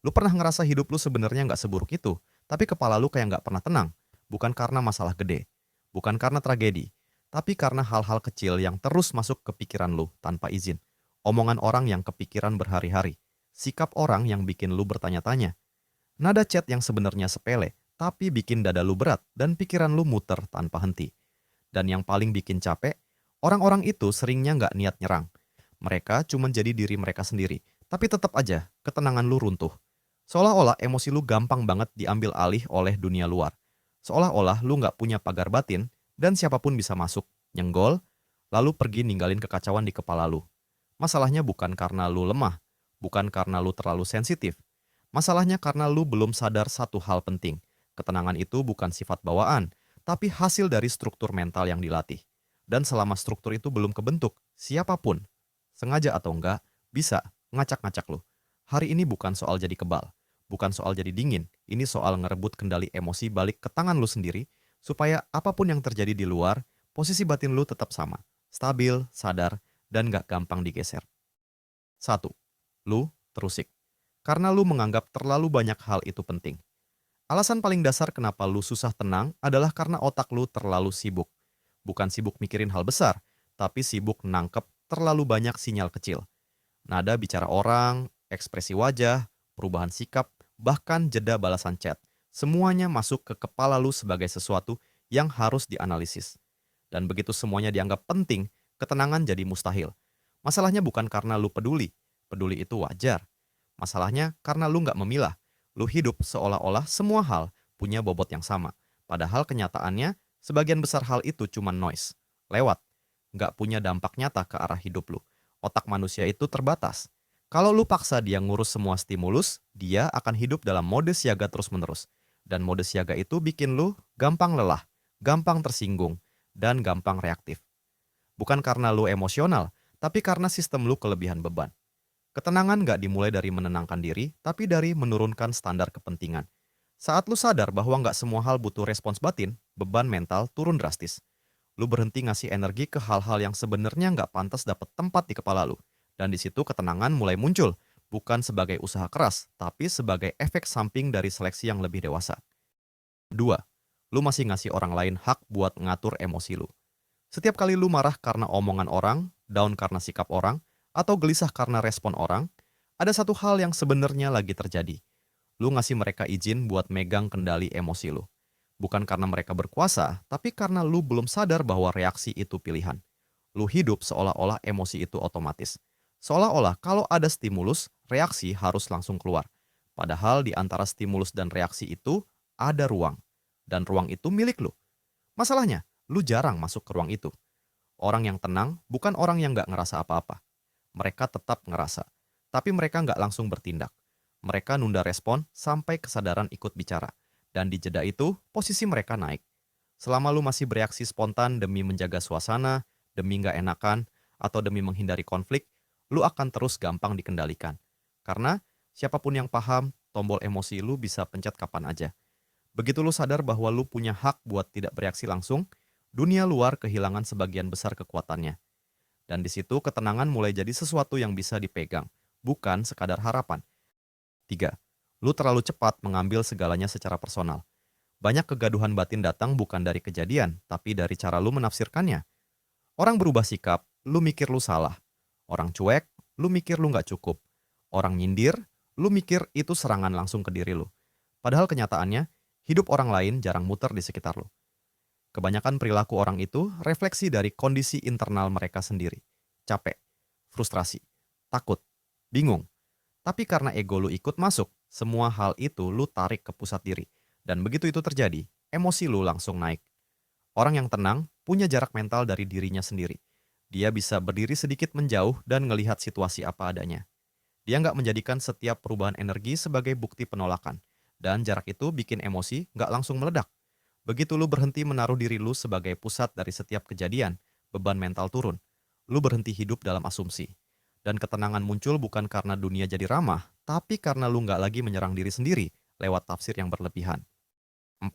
Lu pernah ngerasa hidup lu sebenarnya nggak seburuk itu, tapi kepala lu kayak nggak pernah tenang. Bukan karena masalah gede, bukan karena tragedi, tapi karena hal-hal kecil yang terus masuk ke pikiran lu tanpa izin. Omongan orang yang kepikiran berhari-hari, sikap orang yang bikin lu bertanya-tanya, nada chat yang sebenarnya sepele, tapi bikin dada lu berat dan pikiran lu muter tanpa henti. Dan yang paling bikin capek, orang-orang itu seringnya nggak niat nyerang. Mereka cuma jadi diri mereka sendiri, tapi tetap aja ketenangan lu runtuh. Seolah-olah emosi lu gampang banget diambil alih oleh dunia luar. Seolah-olah lu nggak punya pagar batin dan siapapun bisa masuk, nyenggol, lalu pergi ninggalin kekacauan di kepala lu. Masalahnya bukan karena lu lemah, bukan karena lu terlalu sensitif. Masalahnya karena lu belum sadar satu hal penting. Ketenangan itu bukan sifat bawaan, tapi hasil dari struktur mental yang dilatih. Dan selama struktur itu belum kebentuk, siapapun, sengaja atau enggak, bisa ngacak-ngacak lu. Hari ini bukan soal jadi kebal, bukan soal jadi dingin, ini soal ngerebut kendali emosi balik ke tangan lu sendiri, supaya apapun yang terjadi di luar, posisi batin lu tetap sama, stabil, sadar, dan gak gampang digeser. Satu, lu terusik. Karena lu menganggap terlalu banyak hal itu penting. Alasan paling dasar kenapa lu susah tenang adalah karena otak lu terlalu sibuk. Bukan sibuk mikirin hal besar, tapi sibuk nangkep terlalu banyak sinyal kecil. Nada bicara orang, ekspresi wajah, perubahan sikap, bahkan jeda balasan chat. Semuanya masuk ke kepala lu sebagai sesuatu yang harus dianalisis. Dan begitu semuanya dianggap penting, ketenangan jadi mustahil. Masalahnya bukan karena lu peduli. Peduli itu wajar. Masalahnya karena lu nggak memilah. Lu hidup seolah-olah semua hal punya bobot yang sama. Padahal kenyataannya, sebagian besar hal itu cuma noise. Lewat. Nggak punya dampak nyata ke arah hidup lu. Otak manusia itu terbatas. Kalau lu paksa dia ngurus semua stimulus, dia akan hidup dalam mode siaga terus-menerus. Dan mode siaga itu bikin lu gampang lelah, gampang tersinggung, dan gampang reaktif. Bukan karena lu emosional, tapi karena sistem lu kelebihan beban. Ketenangan nggak dimulai dari menenangkan diri, tapi dari menurunkan standar kepentingan. Saat lu sadar bahwa nggak semua hal butuh respons batin, beban mental turun drastis. Lu berhenti ngasih energi ke hal-hal yang sebenarnya nggak pantas dapat tempat di kepala lu. Dan di situ ketenangan mulai muncul, bukan sebagai usaha keras, tapi sebagai efek samping dari seleksi yang lebih dewasa. Dua, lu masih ngasih orang lain hak buat ngatur emosi lu. Setiap kali lu marah karena omongan orang, down karena sikap orang, atau gelisah karena respon orang, ada satu hal yang sebenarnya lagi terjadi. Lu ngasih mereka izin buat megang kendali emosi lu. Bukan karena mereka berkuasa, tapi karena lu belum sadar bahwa reaksi itu pilihan. Lu hidup seolah-olah emosi itu otomatis. Seolah-olah kalau ada stimulus, reaksi harus langsung keluar. Padahal di antara stimulus dan reaksi itu ada ruang. Dan ruang itu milik lu. Masalahnya, lu jarang masuk ke ruang itu. Orang yang tenang bukan orang yang nggak ngerasa apa-apa. Mereka tetap ngerasa. Tapi mereka nggak langsung bertindak. Mereka nunda respon sampai kesadaran ikut bicara. Dan di jeda itu, posisi mereka naik. Selama lu masih bereaksi spontan demi menjaga suasana, demi nggak enakan, atau demi menghindari konflik, lu akan terus gampang dikendalikan. Karena siapapun yang paham, tombol emosi lu bisa pencet kapan aja. Begitu lu sadar bahwa lu punya hak buat tidak bereaksi langsung, dunia luar kehilangan sebagian besar kekuatannya. Dan di situ ketenangan mulai jadi sesuatu yang bisa dipegang, bukan sekadar harapan. Tiga, lu terlalu cepat mengambil segalanya secara personal. Banyak kegaduhan batin datang bukan dari kejadian, tapi dari cara lu menafsirkannya. Orang berubah sikap, lu mikir lu salah. Orang cuek, lu mikir lu nggak cukup. Orang nyindir, lu mikir itu serangan langsung ke diri lu. Padahal kenyataannya, hidup orang lain jarang muter di sekitar lu. Kebanyakan perilaku orang itu refleksi dari kondisi internal mereka sendiri. Capek, frustrasi, takut, bingung. Tapi karena ego lu ikut masuk, semua hal itu lu tarik ke pusat diri. Dan begitu itu terjadi, emosi lu langsung naik. Orang yang tenang punya jarak mental dari dirinya sendiri. Dia bisa berdiri sedikit menjauh dan ngelihat situasi apa adanya. Dia nggak menjadikan setiap perubahan energi sebagai bukti penolakan. Dan jarak itu bikin emosi nggak langsung meledak. Begitu lu berhenti menaruh diri lu sebagai pusat dari setiap kejadian, beban mental turun. Lu berhenti hidup dalam asumsi. Dan ketenangan muncul bukan karena dunia jadi ramah, tapi karena lu nggak lagi menyerang diri sendiri lewat tafsir yang berlebihan. 4.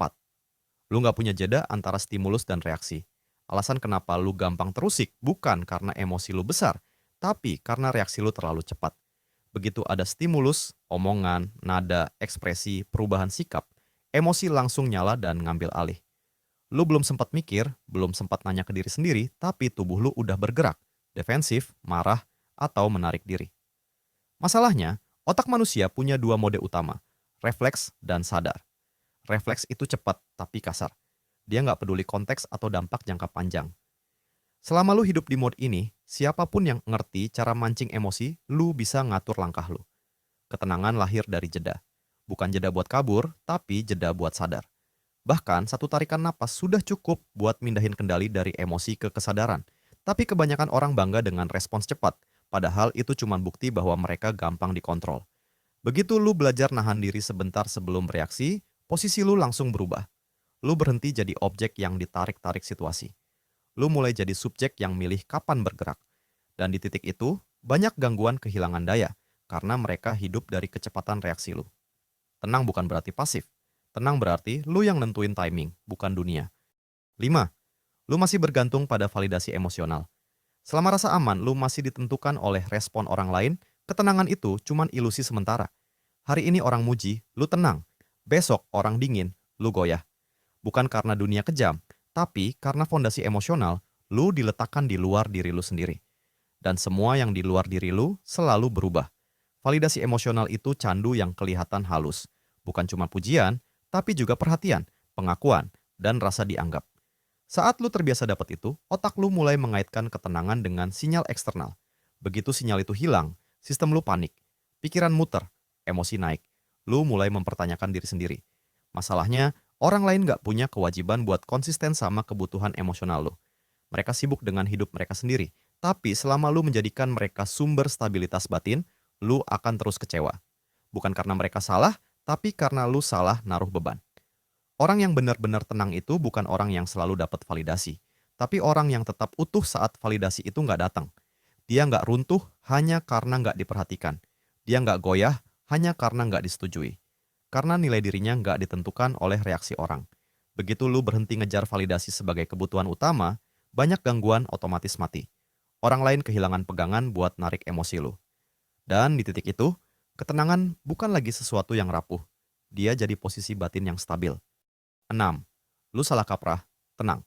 Lu nggak punya jeda antara stimulus dan reaksi. Alasan kenapa lu gampang terusik bukan karena emosi lu besar, tapi karena reaksi lu terlalu cepat. Begitu ada stimulus, omongan, nada, ekspresi, perubahan sikap, emosi langsung nyala dan ngambil alih. Lu belum sempat mikir, belum sempat nanya ke diri sendiri, tapi tubuh lu udah bergerak, defensif, marah, atau menarik diri. Masalahnya, otak manusia punya dua mode utama, refleks dan sadar. Refleks itu cepat tapi kasar. Dia nggak peduli konteks atau dampak jangka panjang. Selama lu hidup di mode ini, siapapun yang ngerti cara mancing emosi, lu bisa ngatur langkah lu. Ketenangan lahir dari jeda. Bukan jeda buat kabur, tapi jeda buat sadar. Bahkan satu tarikan napas sudah cukup buat mindahin kendali dari emosi ke kesadaran. Tapi kebanyakan orang bangga dengan respons cepat, padahal itu cuma bukti bahwa mereka gampang dikontrol. Begitu lu belajar nahan diri sebentar sebelum bereaksi, posisi lu langsung berubah. Lu berhenti jadi objek yang ditarik-tarik situasi. Lu mulai jadi subjek yang milih kapan bergerak. Dan di titik itu, banyak gangguan kehilangan daya, karena mereka hidup dari kecepatan reaksi lu. Tenang bukan berarti pasif. Tenang berarti lu yang nentuin timing, bukan dunia. 5. Lu masih bergantung pada validasi emosional. Selama rasa aman lu masih ditentukan oleh respon orang lain, ketenangan itu cuman ilusi sementara. Hari ini orang muji, lu tenang. Besok orang dingin, lu goyah. Bukan karena dunia kejam, tapi karena fondasi emosional, lu diletakkan di luar diri lu sendiri. Dan semua yang di luar diri lu selalu berubah. Validasi emosional itu candu yang kelihatan halus. Bukan cuma pujian, tapi juga perhatian, pengakuan, dan rasa dianggap. Saat lu terbiasa dapat itu, otak lu mulai mengaitkan ketenangan dengan sinyal eksternal. Begitu sinyal itu hilang, sistem lu panik, pikiran muter, emosi naik. Lu mulai mempertanyakan diri sendiri. Masalahnya, orang lain gak punya kewajiban buat konsisten sama kebutuhan emosional lu. Mereka sibuk dengan hidup mereka sendiri. Tapi selama lu menjadikan mereka sumber stabilitas batin, lu akan terus kecewa. Bukan karena mereka salah, tapi karena lu salah naruh beban. Orang yang benar-benar tenang itu bukan orang yang selalu dapat validasi, tapi orang yang tetap utuh saat validasi itu nggak datang. Dia nggak runtuh hanya karena nggak diperhatikan. Dia nggak goyah hanya karena nggak disetujui. Karena nilai dirinya nggak ditentukan oleh reaksi orang. Begitu lu berhenti ngejar validasi sebagai kebutuhan utama, banyak gangguan otomatis mati. Orang lain kehilangan pegangan buat narik emosi lu. Dan di titik itu, ketenangan bukan lagi sesuatu yang rapuh. Dia jadi posisi batin yang stabil. 6. Lu salah kaprah, tenang.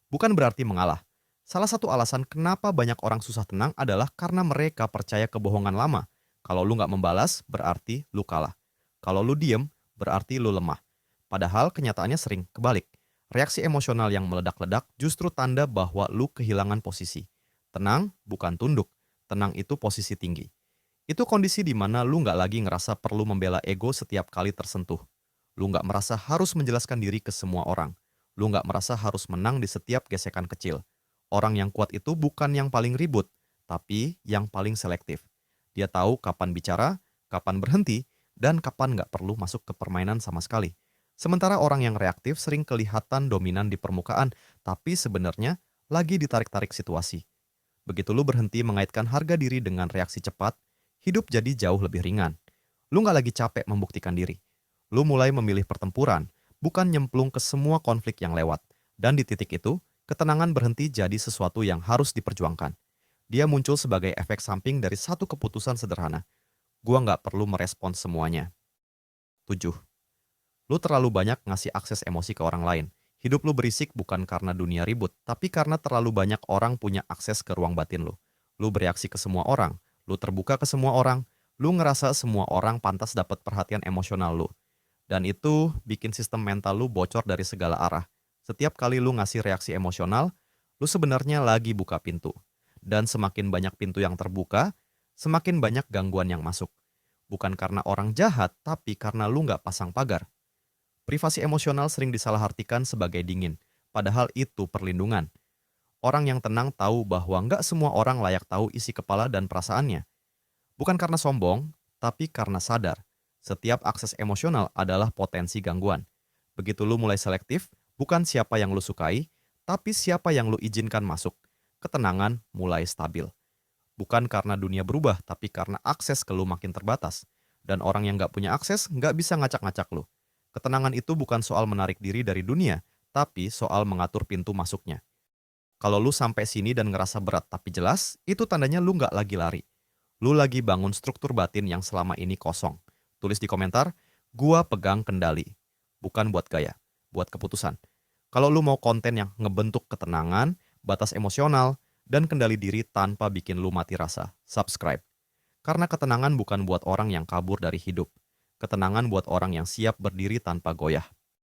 Bukan berarti mengalah. Salah satu alasan kenapa banyak orang susah tenang adalah karena mereka percaya kebohongan lama. Kalau lu nggak membalas, berarti lu kalah. Kalau lu diem, berarti lu lemah. Padahal kenyataannya sering kebalik. Reaksi emosional yang meledak-ledak justru tanda bahwa lu kehilangan posisi. Tenang bukan tunduk. Tenang itu posisi tinggi. Itu kondisi di mana lu nggak lagi ngerasa perlu membela ego setiap kali tersentuh. Lu nggak merasa harus menjelaskan diri ke semua orang. Lu nggak merasa harus menang di setiap gesekan kecil. Orang yang kuat itu bukan yang paling ribut, tapi yang paling selektif. Dia tahu kapan bicara, kapan berhenti, dan kapan nggak perlu masuk ke permainan sama sekali. Sementara orang yang reaktif sering kelihatan dominan di permukaan, tapi sebenarnya lagi ditarik-tarik situasi. Begitu lu berhenti mengaitkan harga diri dengan reaksi cepat, hidup jadi jauh lebih ringan. Lu nggak lagi capek membuktikan diri. Lu mulai memilih pertempuran, bukan nyemplung ke semua konflik yang lewat. Dan di titik itu, ketenangan berhenti jadi sesuatu yang harus diperjuangkan. Dia muncul sebagai efek samping dari satu keputusan sederhana. Gua nggak perlu merespons semuanya. 7. Lu terlalu banyak ngasih akses emosi ke orang lain. Hidup lu berisik bukan karena dunia ribut, tapi karena terlalu banyak orang punya akses ke ruang batin lu. Lu bereaksi ke semua orang, lu terbuka ke semua orang, lu ngerasa semua orang pantas dapat perhatian emosional lu. Dan itu bikin sistem mental lu bocor dari segala arah. Setiap kali lu ngasih reaksi emosional, lu sebenarnya lagi buka pintu. Dan semakin banyak pintu yang terbuka, semakin banyak gangguan yang masuk. Bukan karena orang jahat, tapi karena lu nggak pasang pagar. Privasi emosional sering disalahartikan sebagai dingin, padahal itu perlindungan. Orang yang tenang tahu bahwa nggak semua orang layak tahu isi kepala dan perasaannya. Bukan karena sombong, tapi karena sadar. Setiap akses emosional adalah potensi gangguan. Begitu lu mulai selektif, bukan siapa yang lu sukai, tapi siapa yang lu izinkan masuk. Ketenangan mulai stabil. Bukan karena dunia berubah, tapi karena akses ke lu makin terbatas. Dan orang yang nggak punya akses nggak bisa ngacak-ngacak lu. Ketenangan itu bukan soal menarik diri dari dunia, tapi soal mengatur pintu masuknya. Kalau lu sampai sini dan ngerasa berat tapi jelas, itu tandanya lu nggak lagi lari. Lu lagi bangun struktur batin yang selama ini kosong. Tulis di komentar, gua pegang kendali. Bukan buat gaya, buat keputusan. Kalau lu mau konten yang ngebentuk ketenangan, batas emosional, dan kendali diri tanpa bikin lu mati rasa, subscribe. Karena ketenangan bukan buat orang yang kabur dari hidup. Ketenangan buat orang yang siap berdiri tanpa goyah.